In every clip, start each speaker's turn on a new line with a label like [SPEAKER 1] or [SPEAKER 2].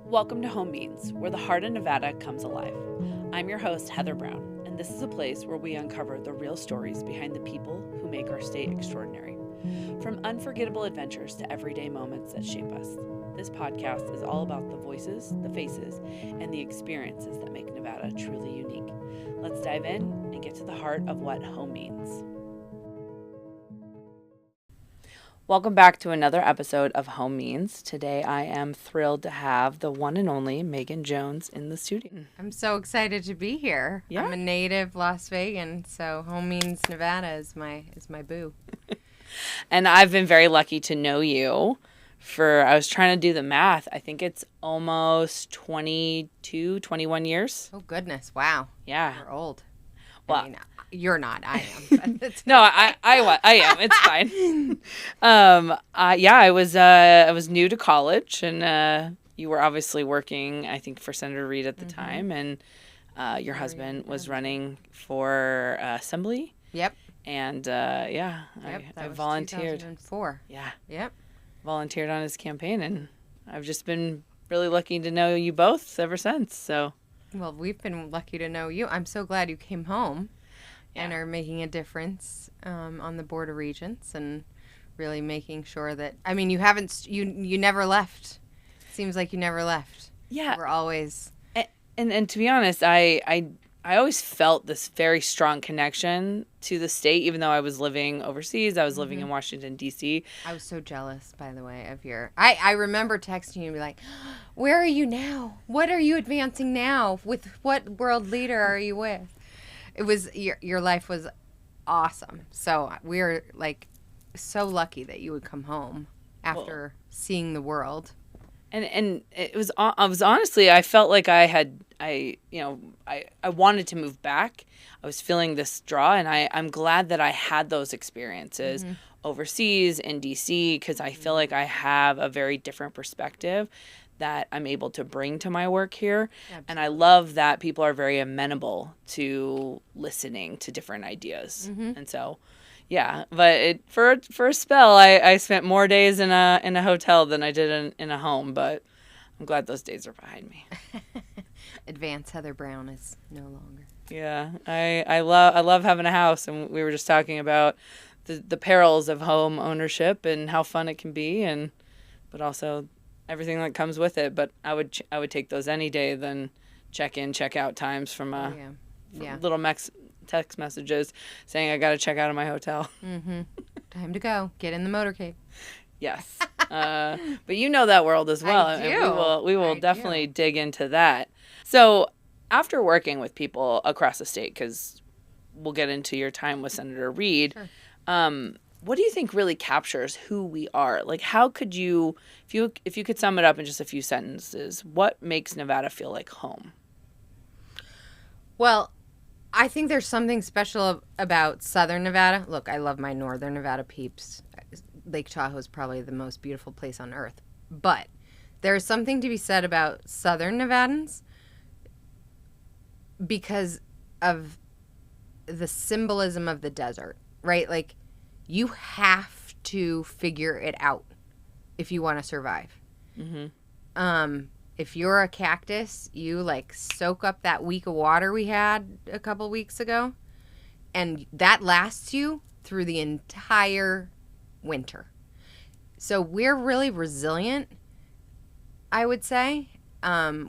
[SPEAKER 1] Welcome to Home Means, where the heart of Nevada comes alive. I'm your host, Heather Brown, and this is a place where we uncover the real stories behind the people who make our state extraordinary. From unforgettable adventures to everyday moments that shape us, this podcast is all about the voices, the faces, and the experiences that make Nevada truly unique. Let's dive in and get to the heart of what home means. Welcome back to another episode of Home Means. Today I am thrilled to have the one and only Megan Jones in the studio.
[SPEAKER 2] I'm so excited to be here.
[SPEAKER 1] Yeah.
[SPEAKER 2] I'm a native Las Vegan, so Home Means Nevada is my boo.
[SPEAKER 1] And I've been very lucky to know you I was trying to do the math. I think it's almost 22, 21 years.
[SPEAKER 2] Oh, goodness. Wow.
[SPEAKER 1] Yeah.
[SPEAKER 2] You're old.
[SPEAKER 1] Well,
[SPEAKER 2] I mean, you're not. I am.
[SPEAKER 1] No, I am. It's fine. I was new to college, and you were obviously working, I think, for Senator Reid at the time, and your husband was running for assembly.
[SPEAKER 2] Yep.
[SPEAKER 1] And
[SPEAKER 2] Yep,
[SPEAKER 1] I
[SPEAKER 2] was
[SPEAKER 1] volunteered.
[SPEAKER 2] 2004.
[SPEAKER 1] Yeah.
[SPEAKER 2] Yep.
[SPEAKER 1] Volunteered on his campaign, and I've just been really lucky to know you both ever since. So.
[SPEAKER 2] Well, we've been lucky to know you. I'm so glad you came home and are making a difference on the Board of Regents and really making sure that, I mean, you never left. It seems like you never left.
[SPEAKER 1] Yeah.
[SPEAKER 2] We're always.
[SPEAKER 1] And to be honest, I always felt this very strong connection to the state, even though I was living overseas. I was living in Washington, D.C.
[SPEAKER 2] I was so jealous, by the way, of your... I remember texting you and be like, where are you now? What are you advancing now? With what world leader are you with? It was... Your life was awesome. So we're, like, so lucky that you would come home after seeing the world.
[SPEAKER 1] And it was honestly, I felt like I wanted to move back. I was feeling this draw, and I'm glad that I had those experiences overseas in DC, because I feel like I have a very different perspective that I'm able to bring to my work here. Absolutely. And I love that people are very amenable to listening to different ideas. And so, yeah, but for a spell, I spent more days in a hotel than I did in a home, but I'm glad those days are behind me.
[SPEAKER 2] Advanced Heather Brown is no longer.
[SPEAKER 1] Yeah, I love having a house, and we were just talking about the perils of home ownership and how fun it can be, but also everything that comes with it. But I would take those any day than check in, check out times from little text messages saying I got to check out of my hotel.
[SPEAKER 2] Time to go. Get in the motorcade.
[SPEAKER 1] Yes. But you know that world as well.
[SPEAKER 2] I do.
[SPEAKER 1] And we will definitely dig into that. So after working with people across the state, because we'll get into your time with Senator Reid, sure. What do you think really captures who we are? Like, how could you, if you could sum it up in just a few sentences, what makes Nevada feel like home?
[SPEAKER 2] Well, I think there's something special about Southern Nevada. Look, I love my Northern Nevada peeps. Lake Tahoe is probably the most beautiful place on earth. But there's something to be said about Southern Nevadans because of the symbolism of the desert, right? Like, you have to figure it out if you want to survive. If you're a cactus, you like soak up that week of water we had a couple weeks ago, and that lasts you through the entire winter. So we're really resilient, I would say.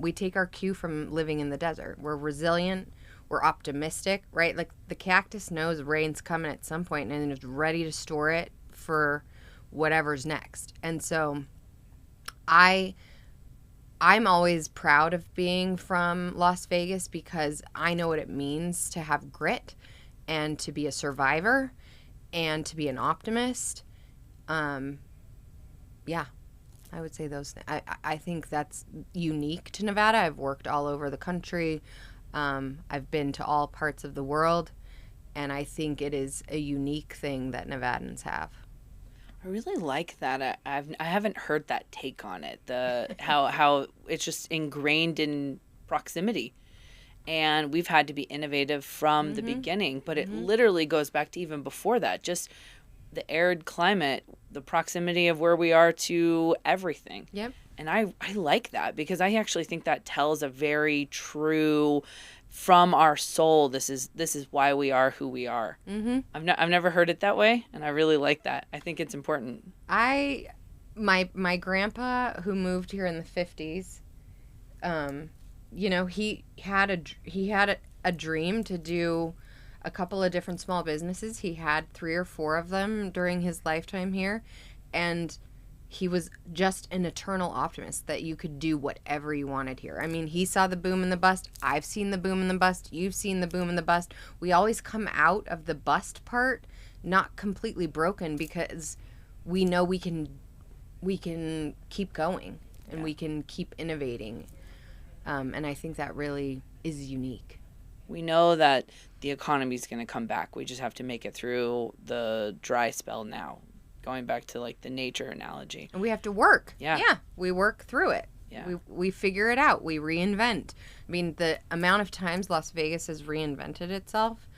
[SPEAKER 2] We take our cue from living in the desert. We're resilient. We're optimistic, right? Like the cactus knows rain's coming at some point and is ready to store it for whatever's next. And so I'm always proud of being from Las Vegas because I know what it means to have grit and to be a survivor and to be an optimist. Yeah, I would say those things. I think that's unique to Nevada. I've worked all over the country. I've been to all parts of the world, and I think it is a unique thing that Nevadans have.
[SPEAKER 1] I really like that. I haven't heard that take on it. How it's just ingrained in proximity, and we've had to be innovative from the beginning. But it literally goes back to even before that. Just the arid climate, the proximity of where we are to everything.
[SPEAKER 2] Yep.
[SPEAKER 1] And I like that, because I actually think that tells a very true, from our soul, this is why we are who we are.
[SPEAKER 2] Mm-hmm.
[SPEAKER 1] I've never heard it that way, and I really like that. I think it's important.
[SPEAKER 2] My grandpa, who moved here in the 50s, he had a dream to do a couple of different small businesses. He had 3 or 4 of them during his lifetime here, and he was just an eternal optimist that you could do whatever you wanted here. I mean, he saw the boom and the bust. I've seen the boom and the bust. You've seen the boom and the bust. We always come out of the bust part not completely broken, because we know we can keep going, and we can keep innovating. And I think that really is unique.
[SPEAKER 1] We know that the economy is going to come back. We just have to make it through the dry spell now. Going back to like the nature analogy.
[SPEAKER 2] And we have to work.
[SPEAKER 1] Yeah.
[SPEAKER 2] We work through it.
[SPEAKER 1] Yeah.
[SPEAKER 2] We figure it out. We reinvent. I mean, the amount of times Las Vegas has reinvented itself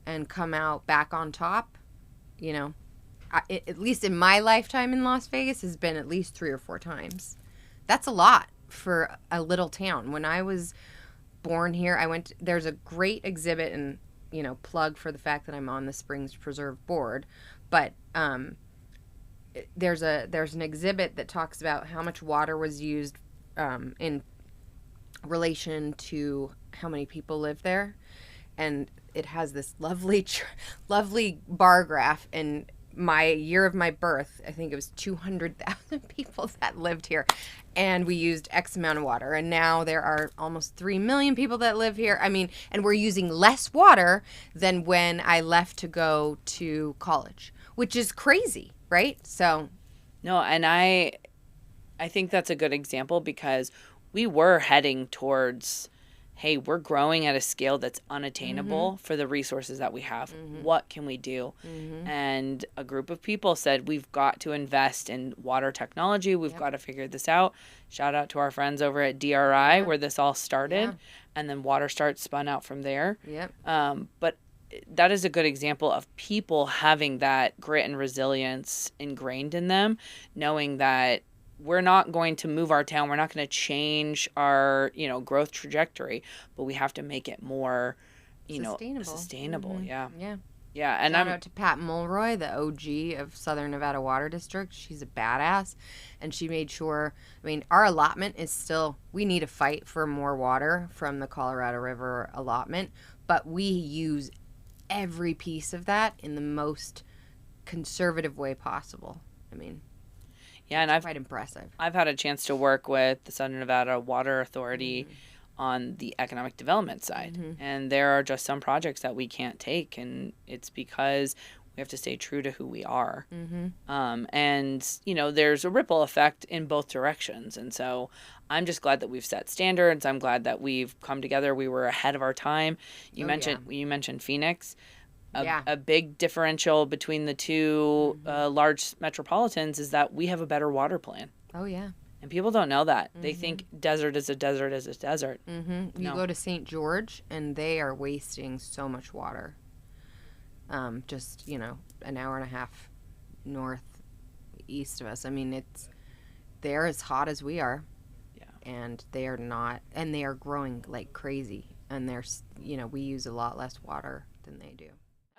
[SPEAKER 2] and come out back on top, at least in my lifetime in Las Vegas, has been at least 3 or 4 times. That's a lot for a little town. When I was born here, there's a great exhibit, and, plug for the fact that I'm on the Springs Preserve board, but there's an exhibit that talks about how much water was used in relation to how many people live there, and it has this lovely bar graph. And my year of my birth, I think it was 200,000 people that lived here, and we used X amount of water. And now there are almost 3 million people that live here. I mean, and we're using less water than when I left to go to college, which is crazy. Right? So.
[SPEAKER 1] No, and I think that's a good example, because we were heading towards, hey, we're growing at a scale that's unattainable for the resources that we have. What can we do? And a group of people said, we've got to invest in water technology. We've got to figure this out. Shout out to our friends over at DRI, where this all started. And then WaterStart spun out from there. But that is a good example of people having that grit and resilience ingrained in them, knowing that we're not going to move our town. We're not going to change our, growth trajectory, but we have to make it more, sustainable. Yeah. And
[SPEAKER 2] Shout out to Pat Mulroy, the OG of Southern Nevada Water District. She's a badass, and she made sure. I mean, our allotment is still. We need to fight for more water from the Colorado River allotment, but we use every piece of that in the most conservative way possible. I mean,
[SPEAKER 1] and
[SPEAKER 2] it's quite impressive.
[SPEAKER 1] I've had a chance to work with the Southern Nevada Water Authority on the economic development side, and there are just some projects that we can't take, and it's because we have to stay true to who we are. And there's a ripple effect in both directions, and so I'm just glad that we've set standards. I'm glad that we've come together. We were ahead of our time. You mentioned Phoenix. A big differential between the two large metropolitans is that we have a better water plan.
[SPEAKER 2] Oh, yeah.
[SPEAKER 1] And people don't know that. They think desert is a desert is a desert.
[SPEAKER 2] You go to St. George, and they are wasting so much water. Just, an hour and a half northeast of us. I mean, they're as hot as we are. And they are not, and they are growing like crazy. And we use a lot less water than they do.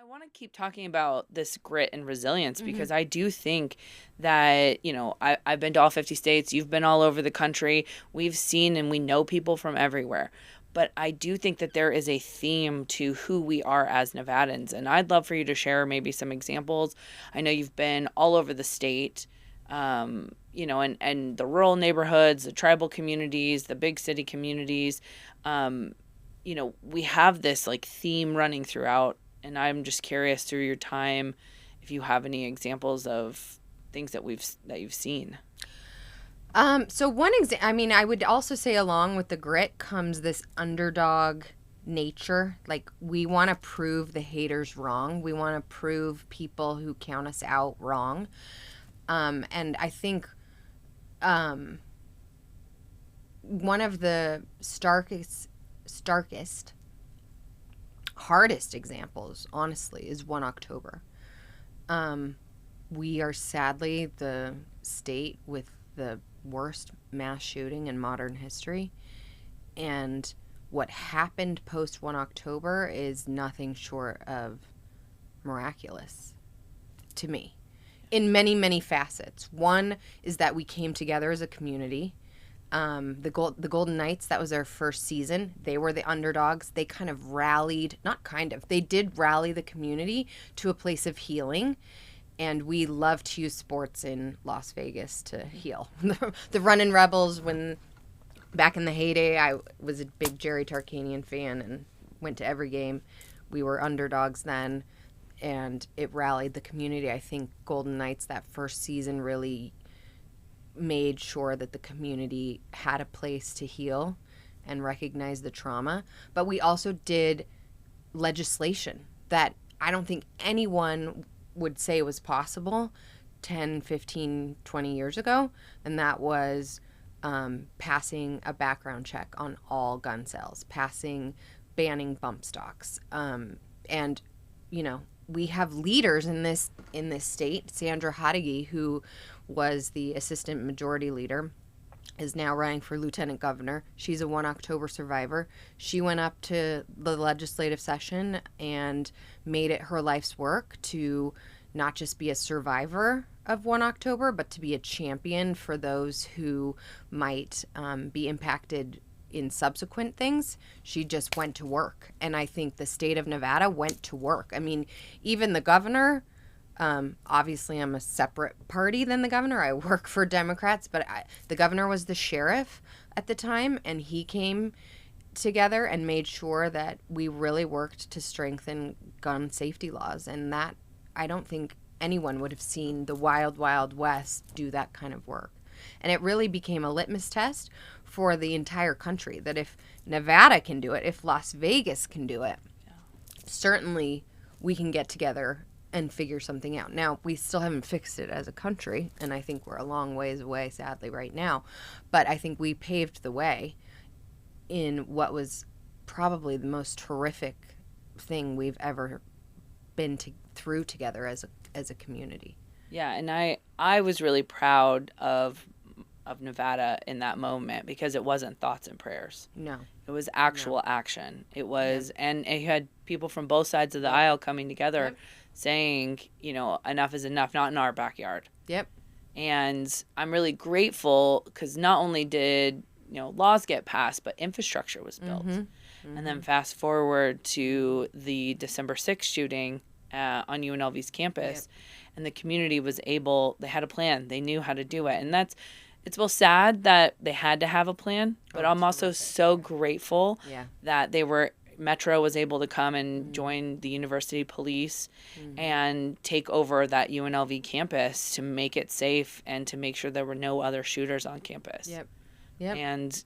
[SPEAKER 1] I want to keep talking about this grit and resilience, because I do think that, I've been to all 50 states. You've been all over the country. We've seen and we know people from everywhere. But I do think that there is a theme to who we are as Nevadans. And I'd love for you to share maybe some examples. I know you've been all over the state. And the rural neighborhoods, the tribal communities, the big city communities, we have this like theme running throughout, and I'm just curious through your time if you have any examples of things that you've seen.
[SPEAKER 2] So one I would also say along with the grit comes this underdog nature. Like, we want to prove the haters wrong. We want to prove people who count us out wrong. And I think one of the starkest, hardest examples, honestly, is 1 October. We are sadly the state with the worst mass shooting in modern history. And what happened post 1 October is nothing short of miraculous to me in many, many facets. One is that we came together as a community. The Golden Knights, that was their first season. They were the underdogs. They kind of rallied, they did rally the community to a place of healing. And we love to use sports in Las Vegas to heal. The Runnin' Rebels, back in the heyday, I was a big Jerry Tarkanian fan and went to every game. We were underdogs then, and it rallied the community. I think Golden Knights, that first season, really made sure that the community had a place to heal and recognize the trauma. But we also did legislation that I don't think anyone would say was possible 10, 15, 20 years ago, and that was passing a background check on all gun sales, banning bump stocks. And, we have leaders in this state. Sandra Hadigi, who was the assistant majority leader, is now running for lieutenant governor. She's a 1 October survivor. She went up to the legislative session and made it her life's work to not just be a survivor of 1 October, but to be a champion for those who might be impacted in subsequent things. She just went to work. And I think the state of Nevada went to work. I mean, even the governor, obviously I'm a separate party than the governor. I work for Democrats, but the governor was the sheriff at the time, and he came together and made sure that we really worked to strengthen gun safety laws. And that, I don't think anyone would have seen the wild, wild west do that kind of work. And it really became a litmus test for the entire country, that if Nevada can do it, if Las Vegas can do it, certainly we can get together and figure something out. Now, we still haven't fixed it as a country, and I think we're a long ways away, sadly, right now. But I think we paved the way in what was probably the most horrific thing we've ever been through together as a community.
[SPEAKER 1] Yeah, and I was really proud of Nevada in that moment, because it wasn't thoughts and prayers.
[SPEAKER 2] No.
[SPEAKER 1] It was actual action. It was, and it had people from both sides of the aisle coming together saying, enough is enough, not in our backyard.
[SPEAKER 2] Yep.
[SPEAKER 1] And I'm really grateful, because not only did, laws get passed, but infrastructure was built. Mm-hmm. And then fast forward to the December 6th shooting on UNLV's campus, and the community was they had a plan. They knew how to do it. And it's both sad that they had to have a plan, but I'm also so grateful that Metro was able to come and join the university police and take over that UNLV campus to make it safe and to make sure there were no other shooters on campus. Yep. And,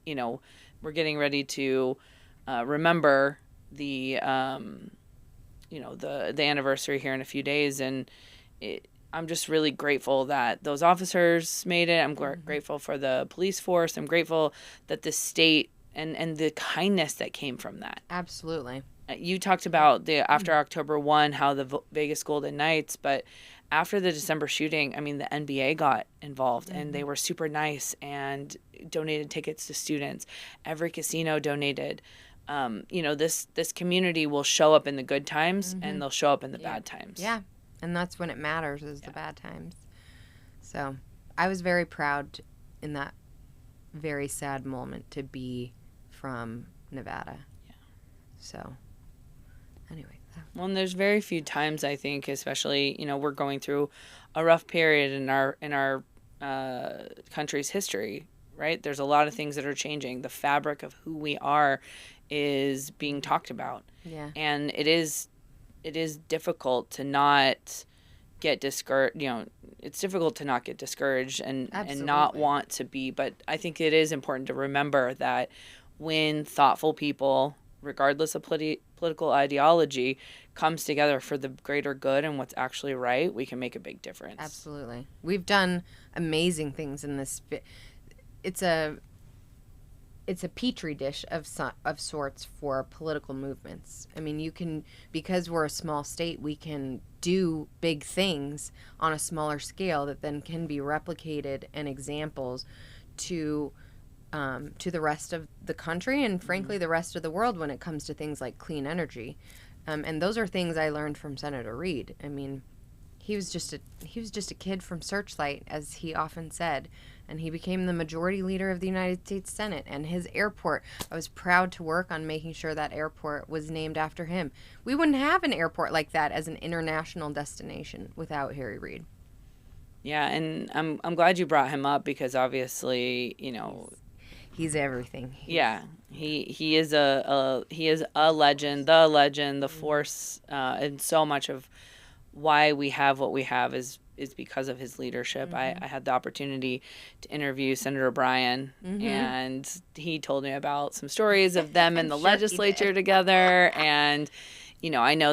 [SPEAKER 1] we're getting ready to remember the anniversary here in a few days, and I'm just really grateful that those officers made it. I'm grateful for the police force. I'm grateful that the state and the kindness that came from that.
[SPEAKER 2] Absolutely.
[SPEAKER 1] You talked about after October 1, how the Vegas Golden Knights, but after the December shooting, I mean, the NBA got involved and they were super nice and donated tickets to students. Every casino donated. This community will show up in the good times and they'll show up in the bad times.
[SPEAKER 2] Yeah. And that's when it matters, is the bad times. So I was very proud in that very sad moment to be from Nevada. Yeah. So anyway.
[SPEAKER 1] Well, and there's very few times, I think, especially, we're going through a rough period in our country's history, right? There's a lot of things that are changing. The fabric of who we are is being talked about.
[SPEAKER 2] Yeah.
[SPEAKER 1] And it is difficult to not get discouraged. It's difficult to not get discouraged and not want to be. But I think it is important to remember that when thoughtful people, regardless of political ideology, comes together for the greater good and what's actually right, we can make a big difference.
[SPEAKER 2] Absolutely. We've done amazing things in this. It's a petri dish of sorts for political movements. I mean, because we're a small state, we can do big things on a smaller scale that then can be replicated and examples to the rest of the country and, frankly, the rest of the world when it comes to things like clean energy. And those are things I learned from Senator Reid. I mean, he was just a kid from Searchlight, as he often said, and he became the majority leader of the United States Senate. And his airport, I was proud to work on making sure that airport was named after him. We wouldn't have an airport like that as an international destination without Harry Reid.
[SPEAKER 1] Yeah, and I'm glad you brought him up, because obviously,
[SPEAKER 2] he's everything.
[SPEAKER 1] He is a legend, the force, and so much of why we have what we have is because of his leadership. I had the opportunity to interview Senator Bryan, and he told me about some stories of them in the legislature together, and I know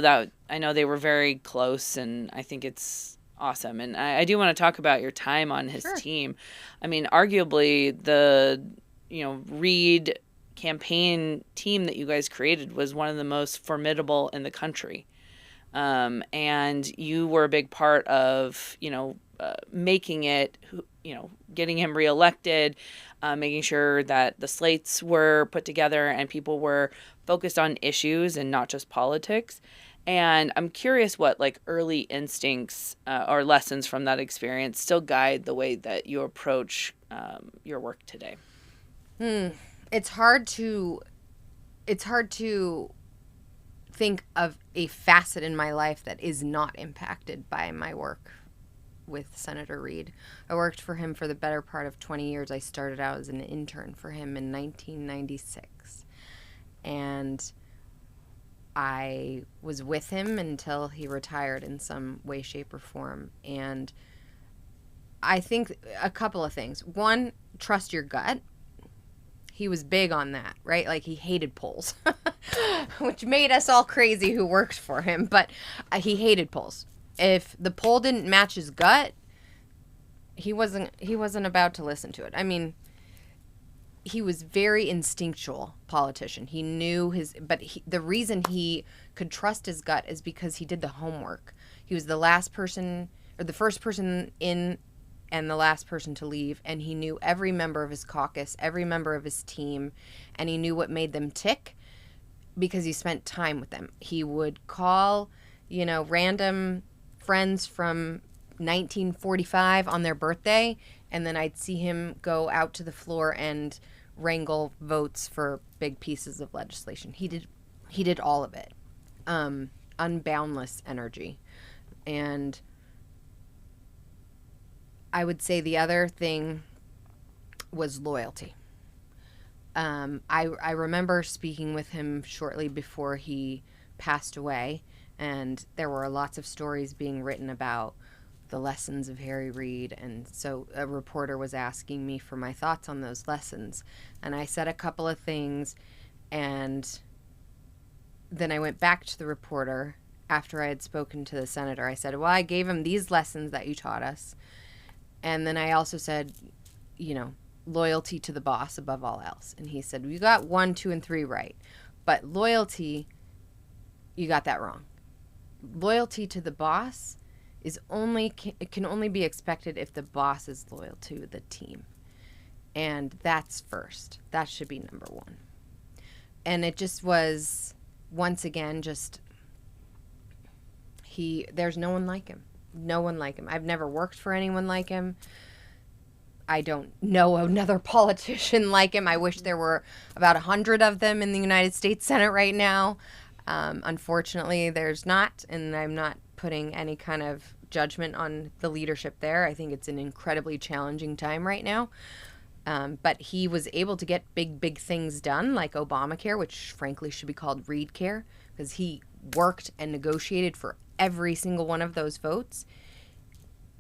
[SPEAKER 1] they were very close, and I think it's awesome. And I do want to talk about your time on his team. I mean, arguably the Reid campaign team that you guys created was one of the most formidable in the country. And you were a big part of, making it, getting him reelected, making sure that the slates were put together and people were focused on issues and not just politics. And I'm curious what early instincts or lessons from that experience still guide the way that you approach your work today.
[SPEAKER 2] It's hard to think of a facet in my life that is not impacted by my work with Senator Reid. I worked for him for the better part of 20 years. I started out as an intern for him in 1996. And I was with him until he retired in some way, shape, or form. And I think a couple of things. One, trust your gut. He was big on that, right? He hated polls, which made us all crazy who worked for him. But he hated polls. If the poll didn't match his gut, he wasn't about to listen to it. I mean, he was very instinctual politician. He knew the reason he could trust his gut is because he did the homework. He was the last person, or the first person in and the last person to leave, and he knew every member of his caucus, every member of his team, and he knew what made them tick because he spent time with them. He would call, random friends from 1945 on their birthday, and then I'd see him go out to the floor and wrangle votes for big pieces of legislation. He did all of it. Unboundless energy. And I would say the other thing was loyalty. I remember speaking with him shortly before he passed away, and there were lots of stories being written about the lessons of Harry Reid, and so a reporter was asking me for my thoughts on those lessons, and I said a couple of things, and then I went back to the reporter after I had spoken to the senator. I said, well, I gave him these lessons that you taught us. And then I also said, loyalty to the boss above all else. And he said, you got 1, 2, and 3 right. But loyalty, you got that wrong. Loyalty to the boss can only be expected if the boss is loyal to the team. And that's first. That should be number one. And it just was, once again, there's no one like him. No one like him. I've never worked for anyone like him. I don't know another politician like him. I wish there were about 100 of them in the United States Senate right now. Unfortunately, there's not, and I'm not putting any kind of judgment on the leadership there. I think it's an incredibly challenging time right now. But he was able to get big things done, like Obamacare, which frankly should be called Reid Care, because he worked and negotiated for every single one of those votes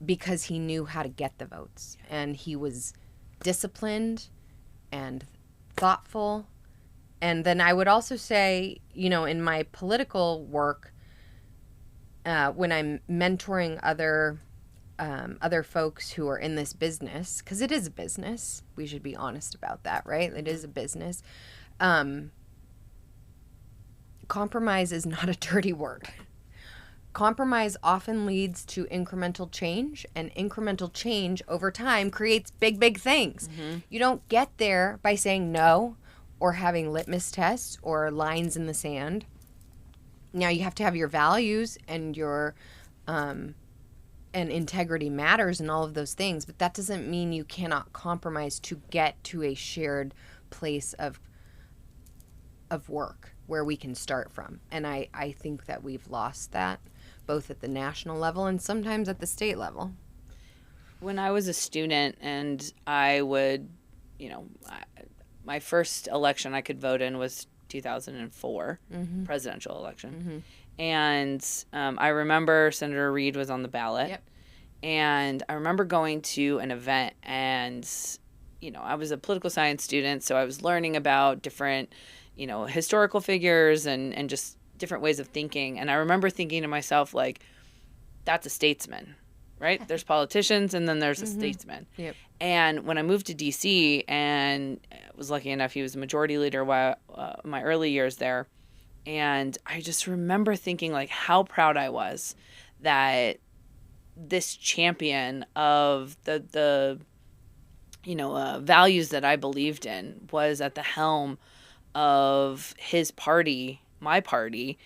[SPEAKER 2] because he knew how to get the votes. And he was disciplined and thoughtful. And then I would also say, in my political work, when I'm mentoring other folks who are in this business, because it is a business, we should be honest about that, right? It is a business. Compromise is not a dirty word. compromise often leads to incremental change, and incremental change over time creates big, big things. You don't get there by saying no or having litmus tests or lines in the sand. Now, you have to have your values and your and integrity matters and all of those things, but that doesn't mean you cannot compromise to get to a shared place of work where we can start from. And I think that we've lost that, both at the national level and sometimes at the state level.
[SPEAKER 1] When I was a student and I would, my first election I could vote in was 2004 presidential election. And I remember Senator Reid was on the ballot.
[SPEAKER 2] Yep.
[SPEAKER 1] And I remember going to an event, and, I was a political science student, so I was learning about different, historical figures and just different ways of thinking. And I remember thinking to myself, like, that's a statesman, right? There's politicians, and then there's a statesman.
[SPEAKER 2] Yep.
[SPEAKER 1] And when I moved to D.C. and was lucky enough, he was a majority leader while my early years there. And I just remember thinking, like, how proud I was that this champion of the values that I believed in was at the helm of his party, my party.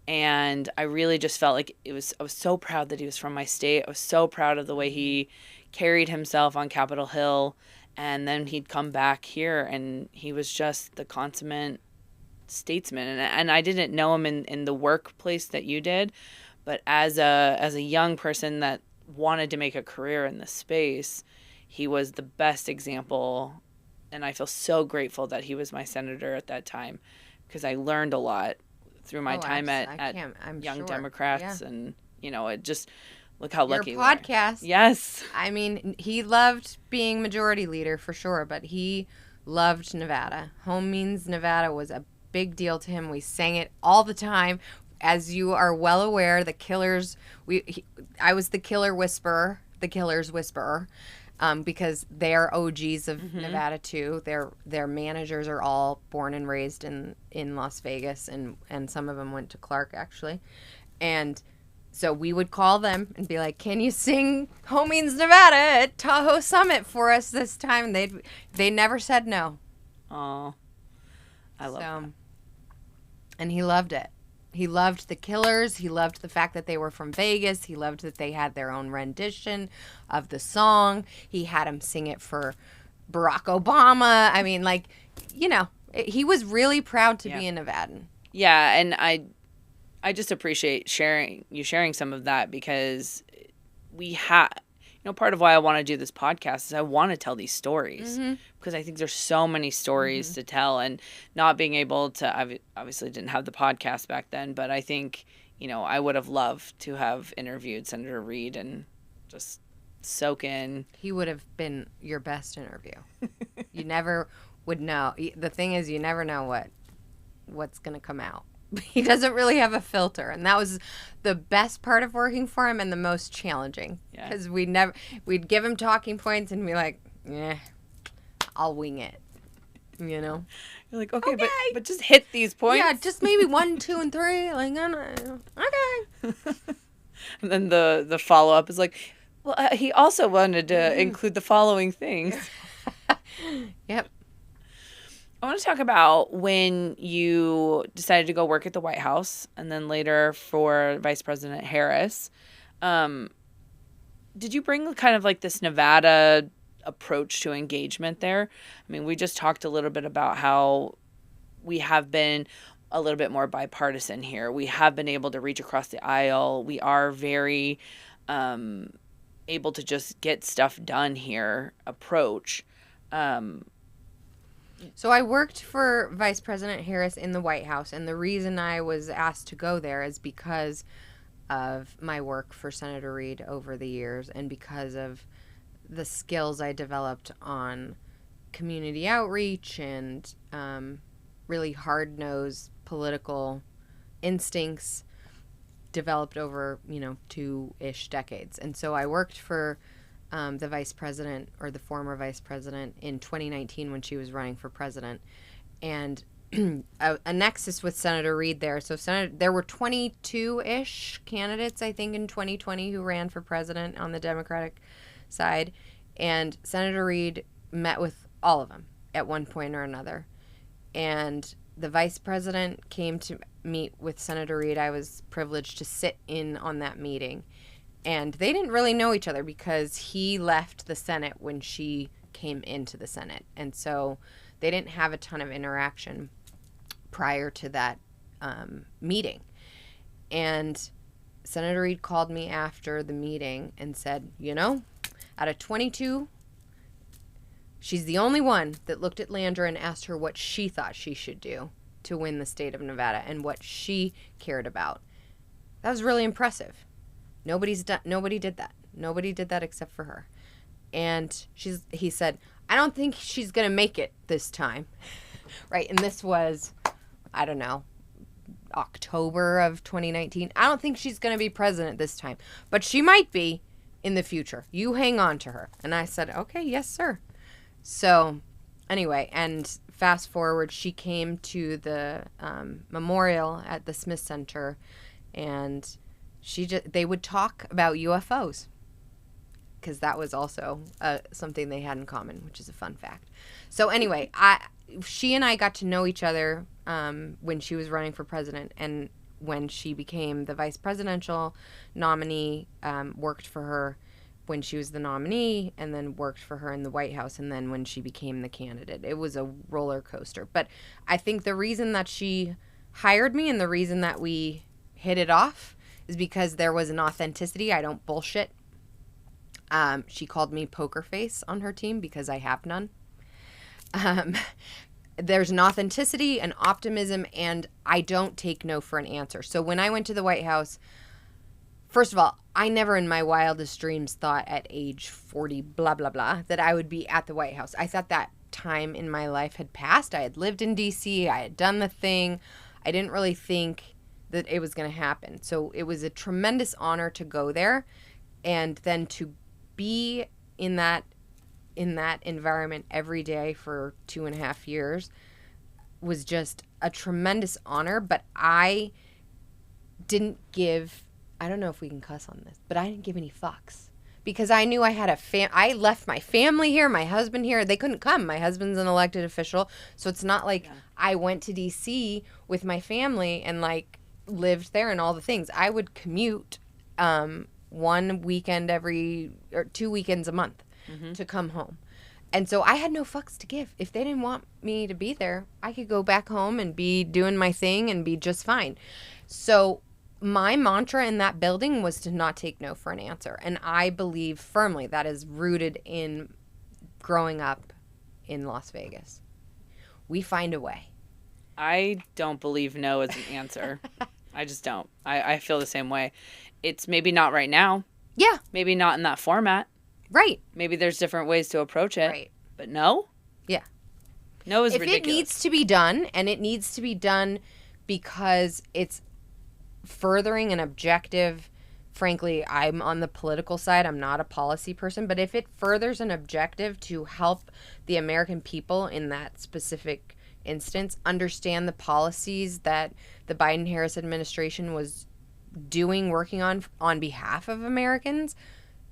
[SPEAKER 1] And I really just felt like I was so proud that he was from my state. I was so proud of the way he carried himself on Capitol Hill. And then he'd come back here, and he was just the consummate statesman. And I didn't know him in the workplace that you did, but as a young person that wanted to make a career in this space, he was the best example. And I feel so grateful that he was my senator at that time, because I learned a lot through my time at Young Democrats. Yeah. And, it just, look how lucky
[SPEAKER 2] Your podcast.
[SPEAKER 1] Yes.
[SPEAKER 2] I mean, he loved being majority leader for sure, but he loved Nevada. Home Means Nevada was a big deal to him. We sang it all the time. As you are well aware, the Killers, I was the Killer Whisperer, the Killers Whisperer, because they're OGs of Nevada too. Their managers are all born and raised in Las Vegas, and some of them went to Clark actually. And so we would call them and be like, "Can you sing Home Means Nevada at Tahoe Summit for us this time?" They never said no.
[SPEAKER 1] Oh, I love that.
[SPEAKER 2] And he loved it. He loved the Killers. He loved the fact that they were from Vegas. He loved that they had their own rendition of the song. He had him sing it for Barack Obama. I mean, he was really proud to be a Nevadan.
[SPEAKER 1] Yeah, and I just appreciate sharing some of that, because we have, part of why I want to do this podcast is I want to tell these stories, because I think there's so many stories to tell, and not being able to, I obviously didn't have the podcast back then, but I think, I would have loved to have interviewed Senator Reid and just soak in.
[SPEAKER 2] He would have been your best interview. You never would know. The thing is, you never know what's going to come out. He doesn't really have a filter, and that was the best part of working for him and the most challenging, because we'd give him talking points and be like, I'll wing it,
[SPEAKER 1] You're like, okay. But just hit these points.
[SPEAKER 2] Yeah, just maybe 1, 2, and 3. Like, okay.
[SPEAKER 1] And then the follow up is like, well, he also wanted to include the following things.
[SPEAKER 2] Yep.
[SPEAKER 1] I want to talk about when you decided to go work at the White House, and then later for Vice President Harris. Did you bring kind of like this Nevada approach to engagement there? I mean, we just talked a little bit about how we have been a little bit more bipartisan here. We have been able to reach across the aisle. We are very able to just get stuff done here approach.
[SPEAKER 2] So I worked for Vice President Harris in the White House, and the reason I was asked to go there is because of my work for Senator Reid over the years, and because of the skills I developed on community outreach and really hard-nosed political instincts developed over, 2-ish decades. And so I worked for the vice president, or the former vice president, in 2019 when she was running for president. And a nexus with Senator Reid there. So there were 22-ish candidates, I think, in 2020 who ran for president on the Democratic side. And Senator Reid met with all of them at one point or another. And the vice president came to meet with Senator Reid. I was privileged to sit in on that meeting. And they didn't really know each other because he left the Senate when she came into the Senate. And so they didn't have a ton of interaction prior to that meeting. And Senator Reid called me after the meeting and said, out of 22, she's the only one that looked at Landra and asked her what she thought she should do to win the state of Nevada and what she cared about. That was really impressive. Nobody did that. Nobody did that except for her. And he said, I don't think she's going to make it this time. Right? And this was, I don't know, October of 2019. I don't think she's going to be president this time, but she might be in the future. You hang on to her. And I said, okay, yes, sir. So anyway, and fast forward, she came to the memorial at the Smith Center, and they would talk about UFOs because that was also something they had in common, which is a fun fact. So anyway, she and I got to know each other when she was running for president, and when she became the vice presidential nominee, worked for her when she was the nominee, and then worked for her in the White House, and then when she became the candidate. It was a roller coaster. But I think the reason that she hired me and the reason that we hit it off is because there was an authenticity. I don't bullshit. She called me poker face on her team because I have none. There's an authenticity, an optimism, and I don't take no for an answer. So when I went to the White House, first of all, I never in my wildest dreams thought at age 40, blah, blah, blah, that I would be at the White House. I thought that time in my life had passed. I had lived in D.C. I had done the thing. I didn't really think that it was going to happen. So it was a tremendous honor to go there, and then to be in that environment every day for 2.5 years was just a tremendous honor. But I didn't give, I don't know if we can cuss on this, but I didn't give any fucks because I knew I had I left my family here, my husband here. They couldn't come. My husband's an elected official. So it's not like I went to DC with my family and lived there and all the things. I would commute one weekend or 2 weekends a month to come home. And so I had no fucks to give. If they didn't want me to be there, I could go back home and be doing my thing and be just fine. So my mantra in that building was to not take no for an answer. And I believe firmly that is rooted in growing up in Las Vegas. We find a way.
[SPEAKER 1] I don't believe no is an answer. I just don't. I feel the same way. It's maybe not right now.
[SPEAKER 2] Yeah.
[SPEAKER 1] Maybe not in that format.
[SPEAKER 2] Right.
[SPEAKER 1] Maybe there's different ways to approach it.
[SPEAKER 2] Right.
[SPEAKER 1] But no?
[SPEAKER 2] Yeah.
[SPEAKER 1] No is ridiculous.
[SPEAKER 2] If it needs to be done, and it needs to be done because it's furthering an objective, frankly, I'm on the political side. I'm not a policy person. But if it furthers an objective to help the American people in that specific instance understand the policies that the Biden-Harris administration was working on behalf of Americans,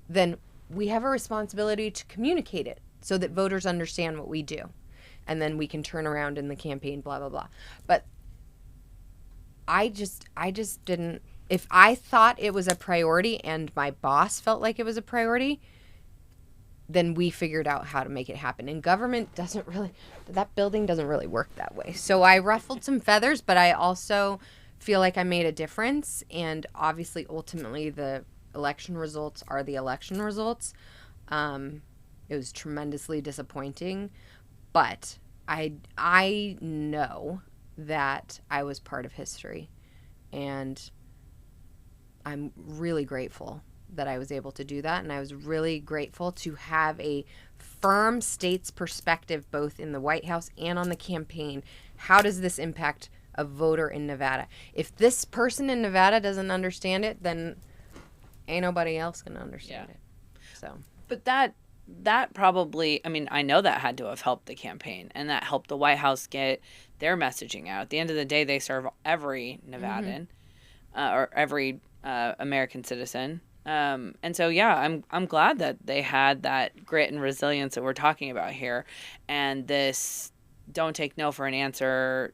[SPEAKER 2] then we have a responsibility to communicate it so that voters understand what we do. And then we can turn around in the campaign, blah, blah, blah. But I just didn't, if I thought it was a priority and my boss felt like it was a priority, then we figured out how to make it happen. And government that building doesn't really work that way. So I ruffled some feathers, but I also feel like I made a difference. And obviously, ultimately, the election results are the election results. It was tremendously disappointing, but I know that I was part of history, and I'm really grateful that I was able to do that, and I was really grateful to have a firm state's perspective both in the White House and on the campaign. How does this impact a voter in Nevada? If this person in Nevada doesn't understand it, then ain't nobody else gonna understand it. So,
[SPEAKER 1] but that that probably, I mean, I know that had to have helped the campaign, and that helped the White House get their messaging out. At the end of the day, they serve every Nevadan or every American citizen. And so, yeah, I'm glad that they had that grit and resilience that we're talking about here, and this don't take no for an answer,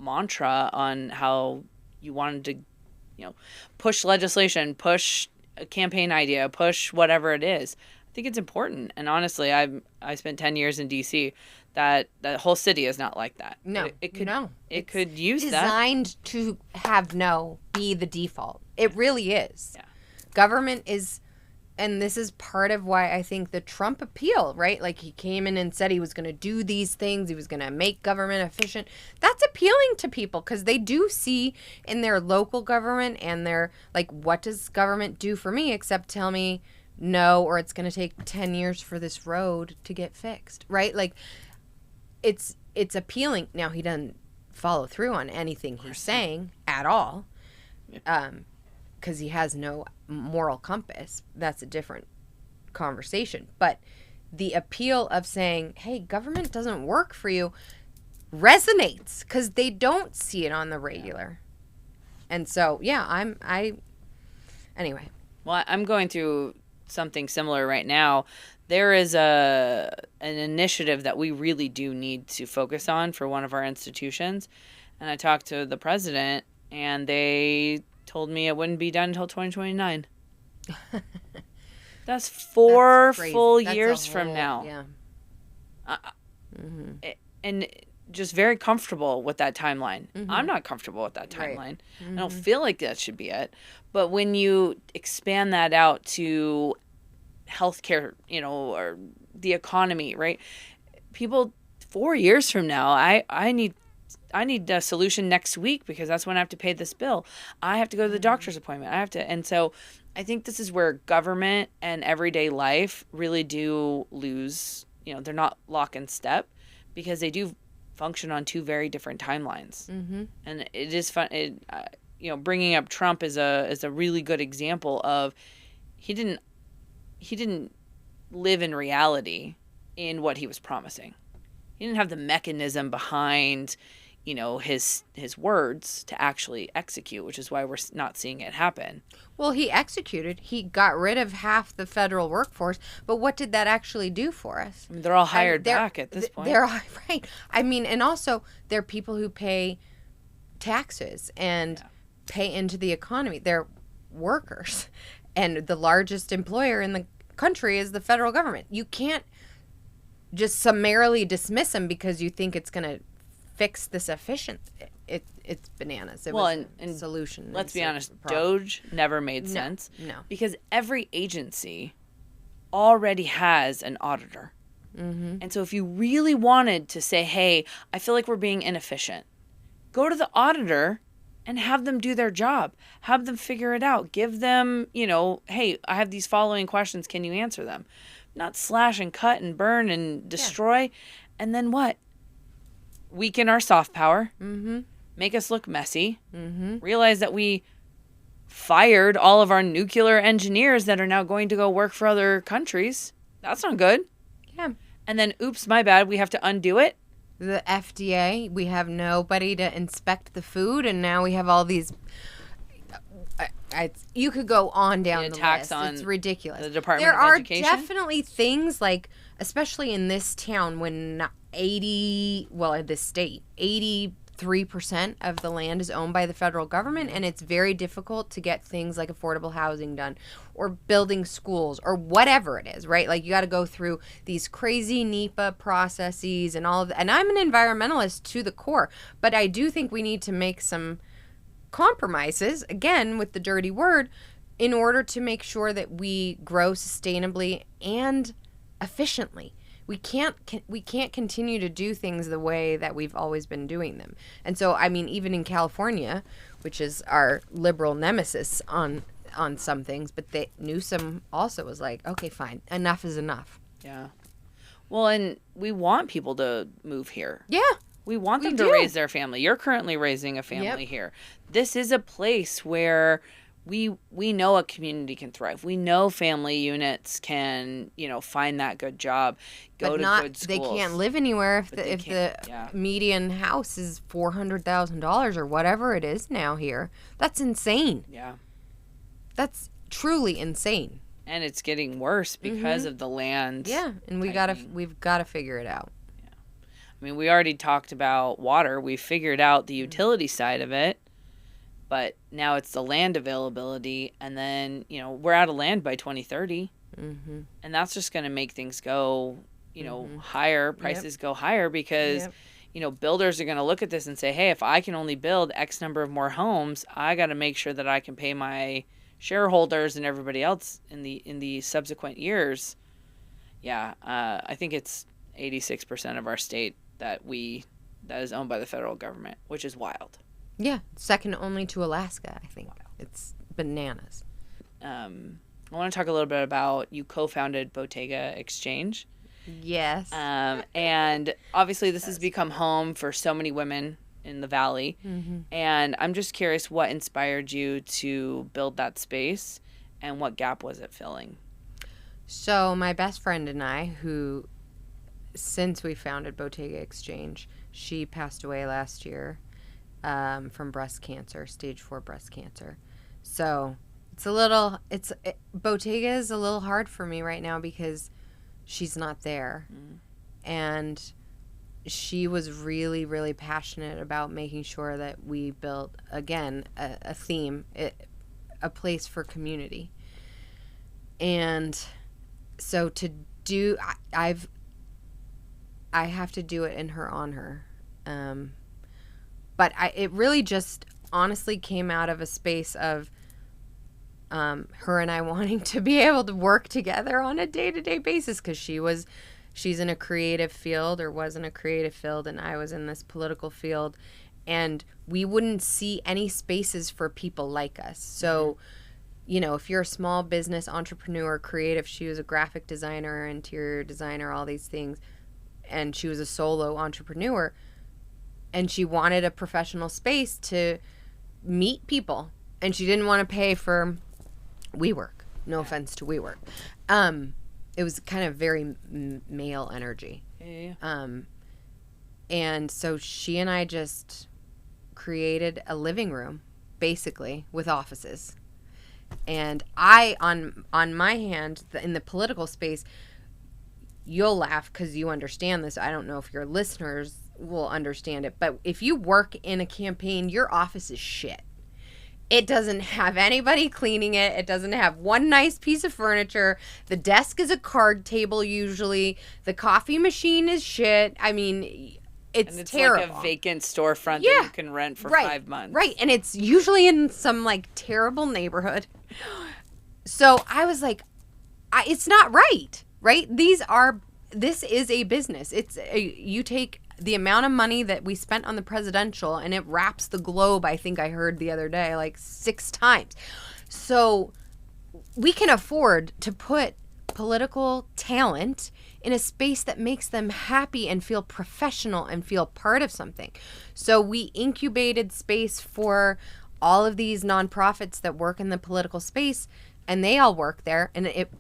[SPEAKER 1] mantra on how you wanted to, push legislation, push a campaign idea, push whatever it is. I think it's important. And honestly, I spent 10 years in DC. That whole city is not like that.
[SPEAKER 2] No,
[SPEAKER 1] it could
[SPEAKER 2] no.
[SPEAKER 1] It could use
[SPEAKER 2] designed to have no be the default. It really is.
[SPEAKER 1] Yeah.
[SPEAKER 2] Government is, and this is part of why I think the Trump appeal, right? Like he came in and said he was going to do these things. He was going to make government efficient. That's appealing to people because they do see in their local government and they're like, what does government do for me except tell me no, or it's going to take 10 years for this road to get fixed, right? Like it's appealing. Now he doesn't follow through on anything he's saying at all. Because he has no moral compass. That's a different conversation. But the appeal of saying, hey, government doesn't work for you resonates because they don't see it on the regular. And so, yeah, anyway.
[SPEAKER 1] Well, I'm going through something similar right now. There is an initiative that we really do need to focus on for one of our institutions. And I talked to the president, and they told me it wouldn't be done until 2029. That's four full years from now.
[SPEAKER 2] Yeah.
[SPEAKER 1] And just very comfortable with that timeline. I'm not comfortable with that timeline.
[SPEAKER 2] Right.
[SPEAKER 1] I don't feel like that should be it. But when you expand that out to healthcare, or the economy, right? People 4 years from now, I need a solution next week because that's when I have to pay this bill. I have to go to the doctor's appointment. And so I think this is where government and everyday life really do lose, they're not lock and step because they do function on two very different timelines. And it is fun. Bringing up Trump is a really good example of he didn't live in reality in what he was promising. He didn't have the mechanism behind, his words to actually execute, which is why we're not seeing it happen.
[SPEAKER 2] Well, he executed. He got rid of half the federal workforce. But what did that actually do for us?
[SPEAKER 1] I mean, they're all hired back at this point.
[SPEAKER 2] They're all, right. I mean, and also they're people who pay taxes and pay into the economy. They're workers. And the largest employer in the country is the federal government. You can't just summarily dismiss them because you think it's going to fix this efficient. It's bananas. It was a solution.
[SPEAKER 1] Let's be honest, DOGE never made sense.
[SPEAKER 2] No.
[SPEAKER 1] Because every agency already has an auditor. And so if you really wanted to say, hey, I feel like we're being inefficient, go to the auditor and have them do their job. Have them figure it out. Give them, hey, I have these following questions. Can you answer them? Not slash and cut and burn and destroy. And then what? Weaken our soft power. Make us look messy. Realize that we fired all of our nuclear engineers that are now going to go work for other countries. That's not good.
[SPEAKER 2] Yeah.
[SPEAKER 1] And then, oops, my bad, we have to undo it.
[SPEAKER 2] The FDA, we have nobody to inspect the food, and now we have all these. You could go on down the list. It's ridiculous.
[SPEAKER 1] The Department of Education.
[SPEAKER 2] There are definitely things like, especially in this town, when this state, 83% of the land is owned by the federal government, and it's very difficult to get things like affordable housing done or building schools or whatever it is, right? Like you got to go through these crazy NEPA processes and all of that. And I'm an environmentalist to the core, but I do think we need to make some compromises, again, with the dirty word, in order to make sure that we grow sustainably and efficiently. We can't continue to do things the way that we've always been doing them. And so, I mean, even in California, which is our liberal nemesis on some things, but Newsom also was like, okay, fine, enough is enough.
[SPEAKER 1] Yeah. Well, and we want people to move here.
[SPEAKER 2] Yeah.
[SPEAKER 1] We want them to raise their family. You're currently raising a family here. This is a place where we know a community can thrive. We know family units can, find that good job, go to good schools.
[SPEAKER 2] They can't live anywhere if the
[SPEAKER 1] yeah.
[SPEAKER 2] median house is $400,000 or whatever it is now here. That's insane.
[SPEAKER 1] Yeah.
[SPEAKER 2] That's truly insane.
[SPEAKER 1] And it's getting worse because of the land.
[SPEAKER 2] Yeah, and we've got to figure it out.
[SPEAKER 1] Yeah. I mean, we already talked about water. We figured out the utility side of it. But now it's the land availability, and then, we're out of land by 2030. And that's just going to make things go, higher, prices go higher because, builders are going to look at this and say, hey, if I can only build X number of more homes, I got to make sure that I can pay my shareholders and everybody else in the subsequent years. Yeah, I think it's 86% of our state that is owned by the federal government, which is wild.
[SPEAKER 2] Yeah, second only to Alaska, I think. Wow. It's bananas.
[SPEAKER 1] I want to talk a little bit about, you co-founded Bottega Exchange.
[SPEAKER 2] Yes.
[SPEAKER 1] And obviously this has become home for so many women in the Valley. And I'm just curious what inspired you to build that space and what gap was it filling?
[SPEAKER 2] So my best friend and I, who, since we founded Bottega Exchange, she passed away last year. From breast cancer, stage 4 breast cancer. So Bottega is a little hard for me right now because she's not there. And she was really, really passionate about making sure that we built, again, a theme, a place for community. And so I have to do it in her honor. But it really just honestly came out of a space of her and I wanting to be able to work together on a day-to-day basis because she's in a creative field or was in a creative field and I was in this political field. And we wouldn't see any spaces for people like us. So, if you're a small business entrepreneur, creative, she was a graphic designer, interior designer, all these things, and she was a solo entrepreneur. And she wanted a professional space to meet people. And she didn't want to pay for WeWork. No offense to WeWork. It was kind of very male energy.
[SPEAKER 1] Yeah.
[SPEAKER 2] And so she and I just created a living room, basically, with offices. And I, on my hand, in the political space, you'll laugh because you understand this. I don't know if your listeners will understand it, but if you work in a campaign, your office is shit. It doesn't have anybody cleaning it. It doesn't have one nice piece of furniture. The desk is a card table usually. The coffee machine is shit. I mean, it's terrible.
[SPEAKER 1] Like a vacant storefront that you can rent for 5 months. Right,
[SPEAKER 2] and it's usually in some terrible neighborhood. So I was like, it's not right? This is a business. You take the amount of money that we spent on the presidential and it wraps the globe, I think I heard the other day, 6 times. So we can afford to put political talent in a space that makes them happy and feel professional and feel part of something. So we incubated space for all of these nonprofits that work in the political space, and they all work there. And it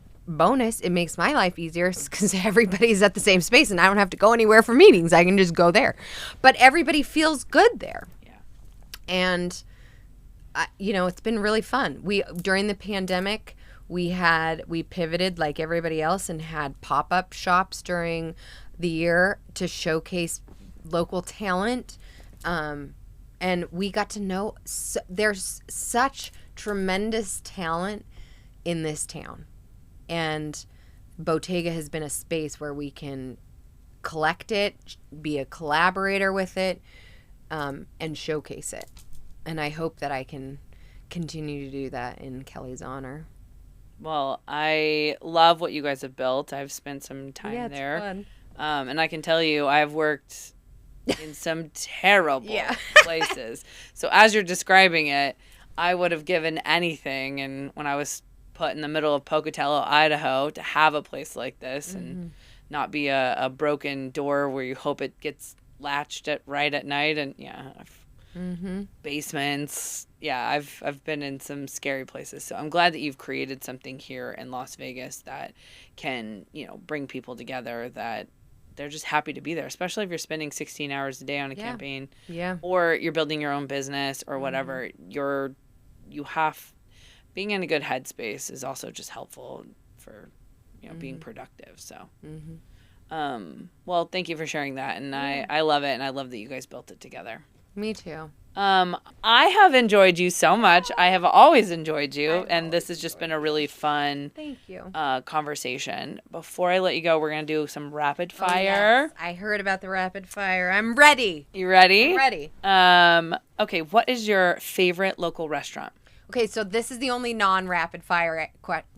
[SPEAKER 2] makes my life easier because everybody's at the same space and I don't have to go anywhere for meetings. I can just go there. But everybody feels good there.
[SPEAKER 1] Yeah.
[SPEAKER 2] And, it's been really fun. During the pandemic, we pivoted like everybody else and had pop-up shops during the year to showcase local talent. And we got to know there's such tremendous talent in this town. And Bottega has been a space where we can collect it, be a collaborator with it, and showcase it. And I hope that I can continue to do that in Kelly's honor.
[SPEAKER 1] Well, I love what you guys have built. I've spent some time there.
[SPEAKER 2] Fun.
[SPEAKER 1] And I can tell you, I've worked in some terrible places. So as you're describing it, I would have given anything. And when I was put in the middle of Pocatello, Idaho, to have a place like this and not be a broken door where you hope it gets latched right at night. And basements. Yeah, I've been in some scary places. So I'm glad that you've created something here in Las Vegas that can, bring people together, that they're just happy to be there, especially if you're spending 16 hours a day on a campaign.
[SPEAKER 2] Yeah.
[SPEAKER 1] Or you're building your own business or whatever. Being in a good headspace is also just helpful for, being productive. So, well, thank you for sharing that. And I love it. And I love that you guys built it together.
[SPEAKER 2] Me too.
[SPEAKER 1] I have enjoyed you so much. I have always enjoyed you. And this has just been a really fun
[SPEAKER 2] Thank you.
[SPEAKER 1] Conversation. Before I let you go, we're going to do some rapid fire.
[SPEAKER 2] Yes. I heard about the rapid fire. I'm ready.
[SPEAKER 1] You ready?
[SPEAKER 2] I'm ready.
[SPEAKER 1] Okay. What is your favorite local restaurant?
[SPEAKER 2] Okay, so this is the only non-rapid fire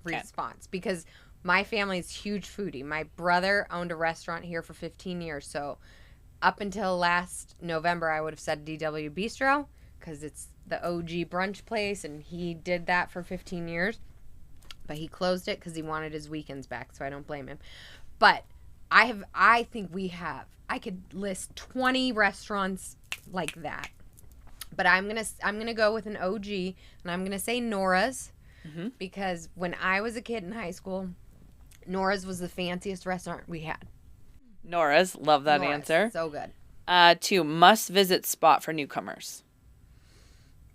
[SPEAKER 2] response because my family's huge foodie. My brother owned a restaurant here for 15 years, so up until last November, I would have said DW Bistro because it's the OG brunch place, and he did that for 15 years. But he closed it because he wanted his weekends back, so I don't blame him. But I think I could list 20 restaurants like that. But I'm gonna go with an OG, and I'm gonna say Nora's, because when I was a kid in high school, Nora's was the fanciest restaurant we had.
[SPEAKER 1] Nora's, love that answer.
[SPEAKER 2] So good.
[SPEAKER 1] 2, must-visit spot for newcomers.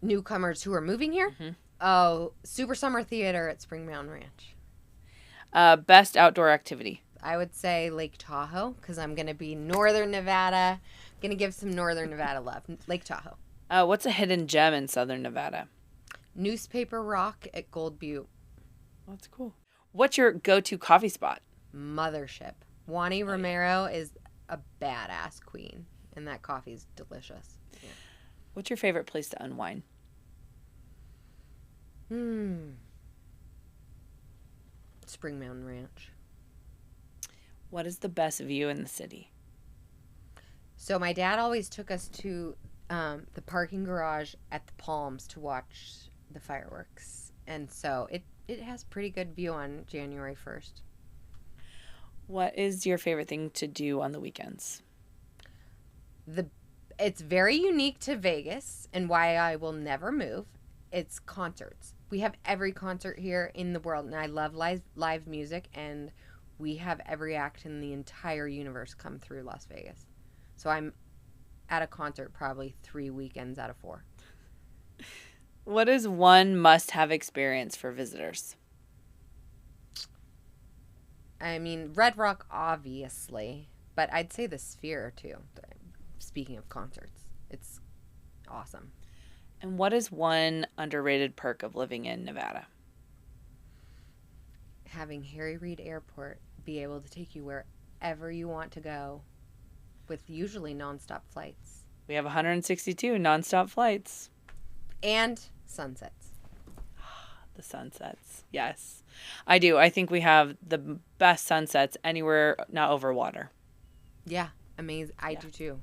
[SPEAKER 2] Newcomers who are moving here? Oh, Super Summer Theater at Spring Mountain Ranch.
[SPEAKER 1] Best outdoor activity.
[SPEAKER 2] I would say Lake Tahoe, because I'm gonna be Northern Nevada. Gonna give some Northern Nevada love. Lake Tahoe.
[SPEAKER 1] What's a hidden gem in Southern Nevada?
[SPEAKER 2] Newspaper Rock at Gold Butte.
[SPEAKER 1] That's cool. What's your go-to coffee spot?
[SPEAKER 2] Mothership. Juani Romero is a badass queen, and that coffee's delicious. Yeah.
[SPEAKER 1] What's your favorite place to unwind?
[SPEAKER 2] Spring Mountain Ranch.
[SPEAKER 1] What is the best view in the city?
[SPEAKER 2] So my dad always took us to the parking garage at the Palms to watch the fireworks. And so it has pretty good view on January 1st.
[SPEAKER 1] What is your favorite thing to do on the weekends?
[SPEAKER 2] It's very unique to Vegas and why I will never move. It's concerts. We have every concert here in the world, and I love live music, and we have every act in the entire universe come through Las Vegas. So I'm at a concert probably 3 weekends out of 4.
[SPEAKER 1] What is one must-have experience for visitors?
[SPEAKER 2] I mean, Red Rock, obviously, but I'd say the Sphere, too. Speaking of concerts, it's awesome.
[SPEAKER 1] And what is one underrated perk of living in Nevada?
[SPEAKER 2] Having Harry Reid Airport be able to take you wherever you want to go with usually nonstop flights.
[SPEAKER 1] We have 162 nonstop flights.
[SPEAKER 2] And sunsets.
[SPEAKER 1] The sunsets. Yes. I do. I think we have the best sunsets anywhere not over water.
[SPEAKER 2] Yeah. Amazing. I do too.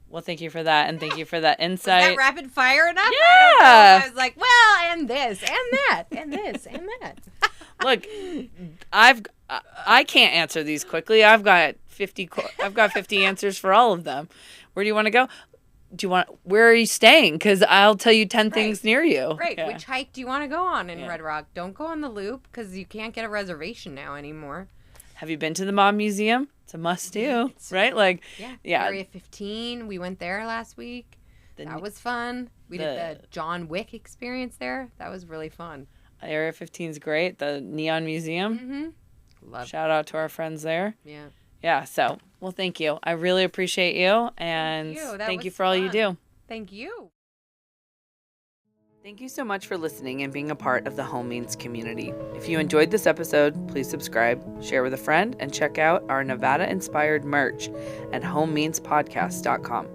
[SPEAKER 1] Well, thank you for that, and thank you for that insight.
[SPEAKER 2] Was that rapid fire enough?
[SPEAKER 1] Yeah.
[SPEAKER 2] I was like, well, and this, and that, and this, and that.
[SPEAKER 1] Look, I can't answer these quickly. I've got 50 answers for all of them. Where do you want to go? Where are you staying? Because I'll tell you 10 things near you.
[SPEAKER 2] Right.
[SPEAKER 1] Yeah.
[SPEAKER 2] Which hike do you want to go on in Red Rock? Don't go on the Loop because you can't get a reservation now anymore.
[SPEAKER 1] Have you been to the Mob Museum? It's a must-do, right? Yeah.
[SPEAKER 2] Area 15. We went there last week. That was fun. We did the John Wick experience there. That was really fun.
[SPEAKER 1] Area 15 is great. The Neon Museum.
[SPEAKER 2] Love
[SPEAKER 1] Shout out to our friends there.
[SPEAKER 2] Yeah.
[SPEAKER 1] Yeah. So, well, thank you. I really appreciate you, and thank you for all you do.
[SPEAKER 2] Thank you.
[SPEAKER 1] Thank you so much for listening and being a part of the Home Means community. If you enjoyed this episode, please subscribe, share with a friend, and check out our Nevada-inspired merch at homemeanspodcast.com.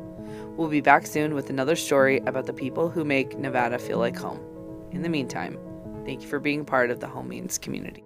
[SPEAKER 1] We'll be back soon with another story about the people who make Nevada feel like home. In the meantime, thank you for being part of the Home Means community.